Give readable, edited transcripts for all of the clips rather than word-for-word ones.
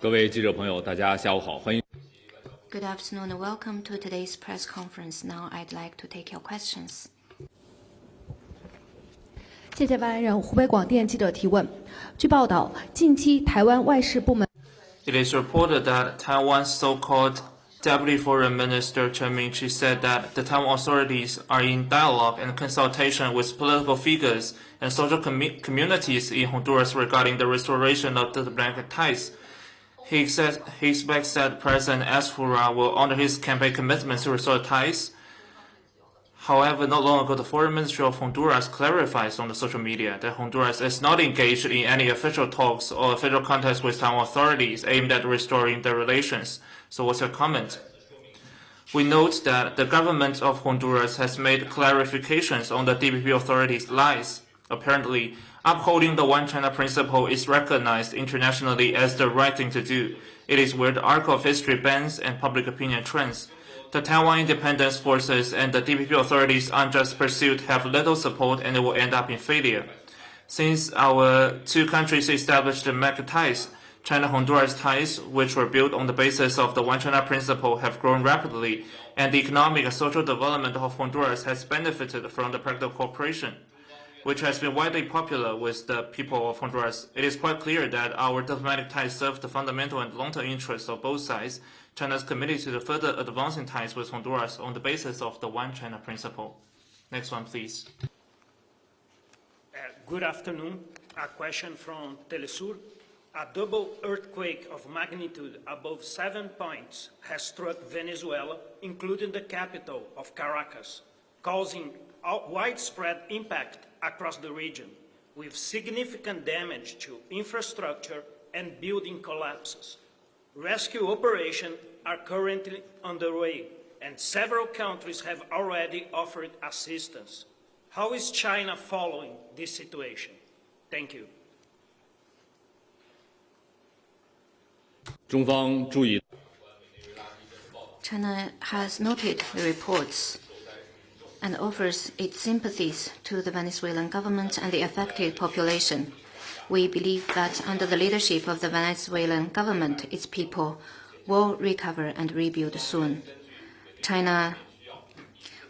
各位记者朋友，大家下午好，欢迎。Good afternoon and welcome to today's press conference. Now I'd like to take your questions. 谢谢发言人。湖北广电记者提问：据报道，近期台湾外事部门 It is reported that Taiwan's so-called Deputy Foreign Minister Chen Mingqi said that the Taiwan authorities are in dialogue and consultation with political figures and social communities in Honduras regarding the restoration of diplomatic ties. He expects that President Esfura will honor his campaign commitments to restore ties. However, not long ago, the Foreign Ministry of Honduras clarified on the social media that Honduras is not engaged in any official talks or official contacts with Taiwan authorities aimed at restoring their relations. So what's your comment? We note that the government of Honduras has made clarifications on the TVB authorities' lies. Apparently, upholding the One China principle is recognized internationally as the right thing to do. It is where the arc of history bends and public opinion trends. The Taiwan independence forces and the TVB authorities' unjust pursuit have little support and it will end up in failure. Since our two countries established diplomatic ties, China-Honduras ties, which were built on the basis of the One China principle, have grown rapidly, and the economic and social development of Honduras has benefited from the practical cooperation, which has been widely popular with the people of Honduras. It is quite clear that our diplomatic ties serve the fundamental and long-term interests of both sides. China is committed to the further advancing ties with Honduras on the basis of the One China principle. Next one, please. Good afternoon. A question from Telesur. A double earthquake of magnitude above 7 points has struck Venezuela, including the capital of Caracas, causing widespread impact across the region, with significant damage to infrastructure and building collapses. Rescue operations are currently underway, and several countries have already offered assistance. How is China following this situation? Thank you. 中方注意。China has noted the reports and offers its sympathies to the Venezuelan government and the affected population. We believe that under the leadership of the Venezuelan government, its people will recover and rebuild soon. China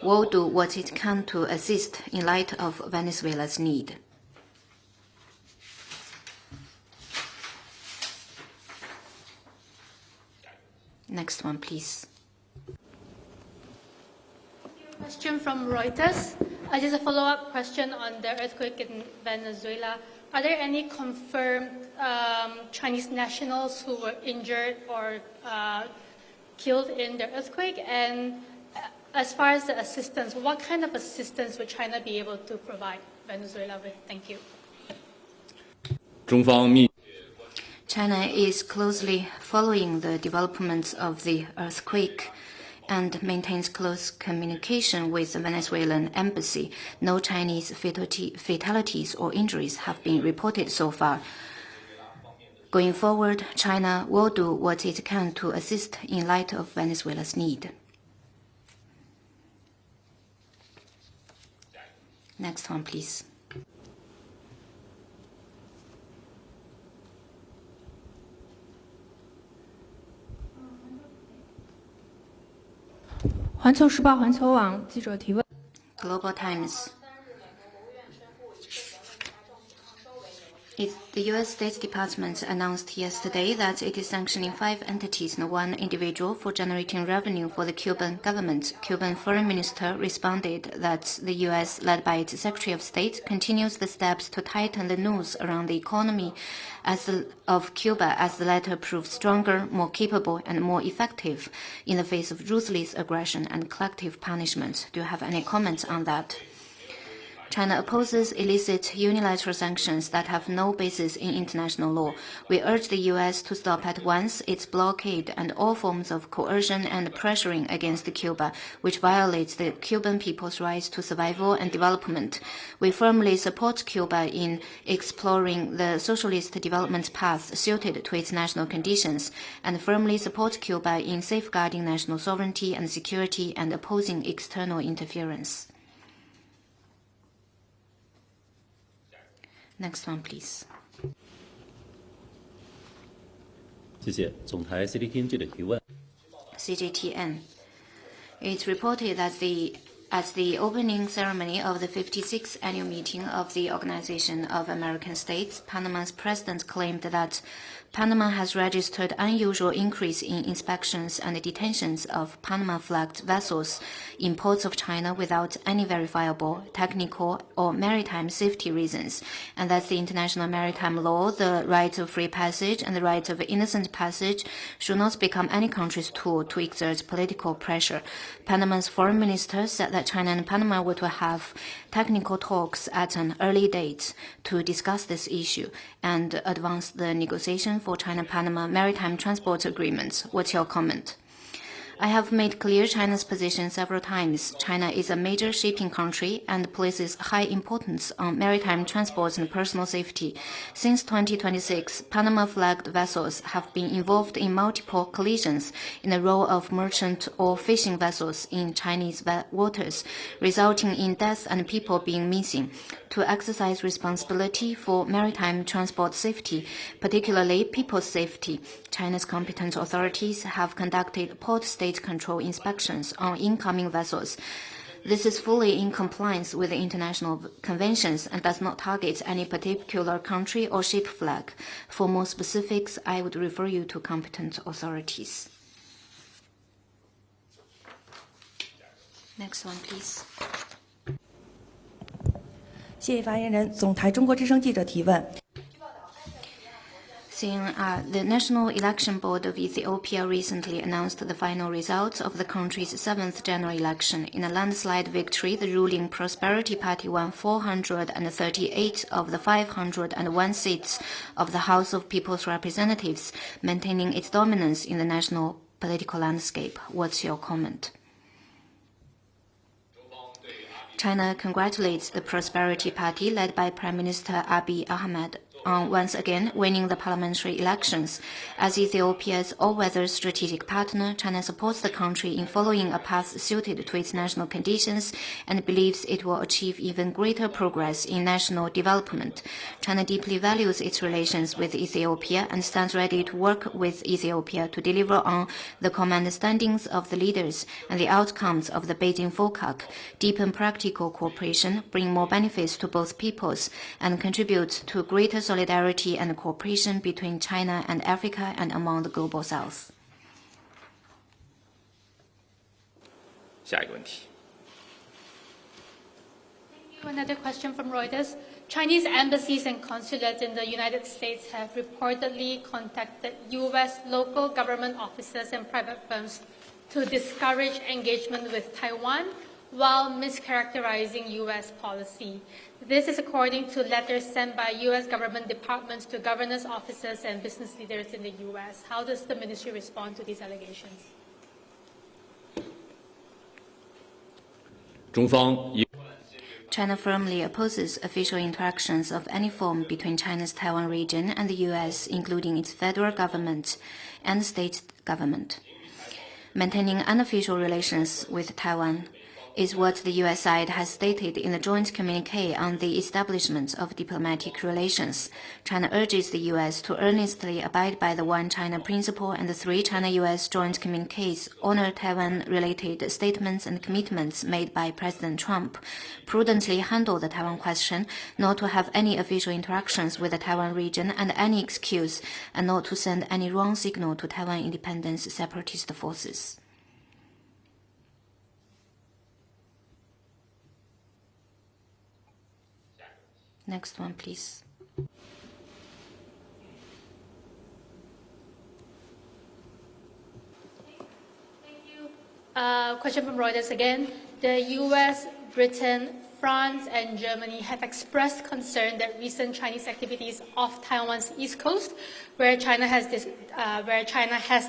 will do what it can to assist in light of Venezuela's need. Next one, please. Question from Reuters. Just a follow-up question on the earthquake in Venezuela. Are there any confirmed Chinese nationals who were injured or killed in the earthquake? And as far as the assistance, what kind of assistance would China be able to provide Venezuela with? Thank you. China is closely following the developments of the earthquake and maintains close communication with the Venezuelan embassy. No Chinese fatalities or injuries have been reported so far. Going forward, China will do what it can to assist in light of Venezuela's need. Next one, please. 环球时报环球网记者提问 Global Times. The U.S. State Department announced yesterday that it is sanctioning 5 entities and 1 individual for generating revenue for the Cuban government. Cuban Foreign Minister responded that the U.S., led by its Secretary of State, continues the steps to tighten the noose around the economy of Cuba as the latter proves stronger, more capable, and more effective in the face of ruthless aggression and collective punishment. Do you have any comments on that? China opposes illicit unilateral sanctions that have no basis in international law. We urge the U.S. to stop at once its blockade and all forms of coercion and pressuring against Cuba, which violates the Cuban people's rights to survival and development. We firmly support Cuba in exploring the socialist development path suited to its national conditions, and firmly support Cuba in safeguarding national sovereignty and security and opposing external interference. Next one, please. 谢谢总台 CGTN 记者提问。 CGTN. It's reported that at the opening ceremony of the 56th annual meeting of the Organization of American States, Panama's president claimed that Panama has registered unusual increase in inspections and detentions of Panama-flagged vessels in ports of China without any verifiable technical or maritime safety reasons, and that the international maritime law, the right of free passage and the right of innocent passage should not become any country's tool to exert political pressure. Panama's foreign minister said that China and Panama were to have technical talks at an early date to discuss this issue and advance the negotiation for China-Panama maritime transport agreements. What's your comment? I have made clear China's position several times. China is a major shipping country and places high importance on maritime transport and personal safety. Since 2026, Panama-flagged vessels have been involved in multiple collisions in the role of merchant or fishing vessels in Chinese waters, resulting in deaths and people being missing. To exercise responsibility for maritime transport safety, particularly people's safety, China's competent authorities have conducted port state control inspections on incoming vessels. This is fully in compliance with the international conventions and does not target any particular country or ship flag. For more specifics, I would refer you to competent authorities. Next one, please. 谢谢发言人。总台中国之声记者提问。 The National Election Board of Ethiopia recently announced the final results of the country's 7th general election. In a landslide victory, the ruling Prosperity Party won 438 of the 501 seats of the House of People's Representatives, maintaining its dominance in the national political landscape. What's your comment? China congratulates the Prosperity Party led by Prime Minister Abiy Ahmed on once again winning the parliamentary elections. As Ethiopia's all-weather strategic partner, China supports the country in following a path suited to its national conditions and believes it will achieve even greater progress in national development. China deeply values its relations with Ethiopia and stands ready to work with Ethiopia to deliver on the common understandings of the leaders and the outcomes of the Beijing FOCAC, deepen practical cooperation, bring more benefits to both peoples, and contribute to greater solidarity and cooperation between China and Africa and among the global south. 下一个问题。 Thank you. Another question from Reuters. Chinese embassies and consulates in the United States have reportedly contacted U.S. local government officers and private firms to discourage engagement with Taiwan while mischaracterizing U.S. policy. This is according to letters sent by U.S. government departments to governors, officers, and business leaders in the U.S. How does the ministry respond to these allegations? 中方一 China firmly opposes official interactions of any form between China's Taiwan region and the U.S., including its federal government and state government. Maintaining unofficial relations with Taiwan is what the U.S. side has stated in the joint communique on the establishment of diplomatic relations. China urges the U.S. to earnestly abide by the One China principle and the 3 China-U.S. joint communiques, honor Taiwan-related statements and commitments made by President Trump, prudently handle the Taiwan question, not to have any official interactions with the Taiwan region and any excuse, and not to send any wrong signal to Taiwan independence separatist forces. Next one, please. Thank you. Question from Reuters again. The U.S., Britain, France, and Germany have expressed concern that recent Chinese activities off Taiwan's east coast, where China has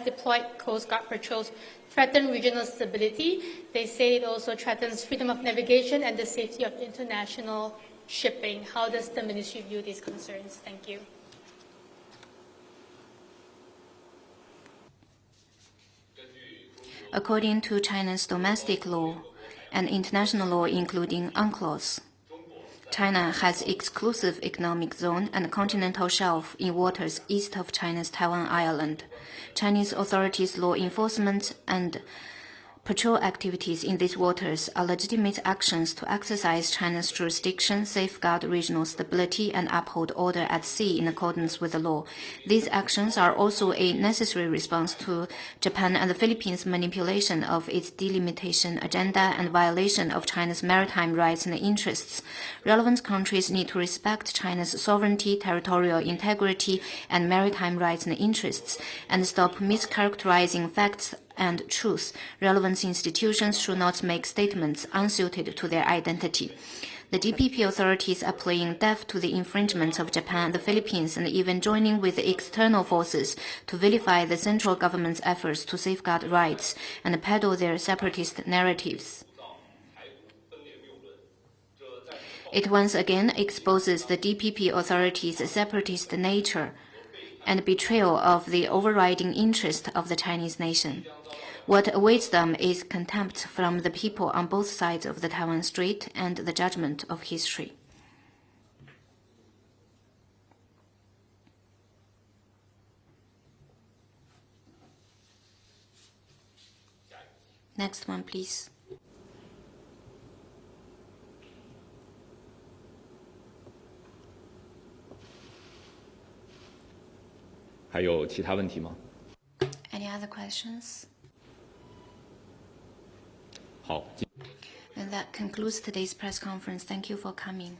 deployed Coast Guard patrols, threaten regional stability. They say it also threatens freedom of navigation and the safety of international shipping. How does the ministry view these concerns? Thank you. According to China's domestic law and international law, including UNCLOS, China has exclusive economic zone and continental shelf in waters east of China's Taiwan Island. Chinese authorities' law enforcement and patrol activities in these waters are legitimate actions to exercise China's jurisdiction, safeguard regional stability, and uphold order at sea in accordance with the law. These actions are also a necessary response to Japan and the Philippines' manipulation of its delimitation agenda and violation of China's maritime rights and interests. Relevant countries need to respect China's sovereignty, territorial integrity, and maritime rights and interests, and stop mischaracterizing facts and truth. Relevant institutions should not make statements unsuited to their identity. The DPP authorities are playing deaf to the infringements of Japan and the Philippines and even joining with the external forces to vilify the central government's efforts to safeguard rights and peddle their separatist narratives. It once again exposes the DPP authorities' separatist nature and betrayal of the overriding interest of the Chinese nation. What awaits them is contempt from the people on both sides of the Taiwan Strait and the judgment of history. Next one, please.还有其他问题吗？ Any other questions? 好。 And that concludes today's press conference. Thank you for coming.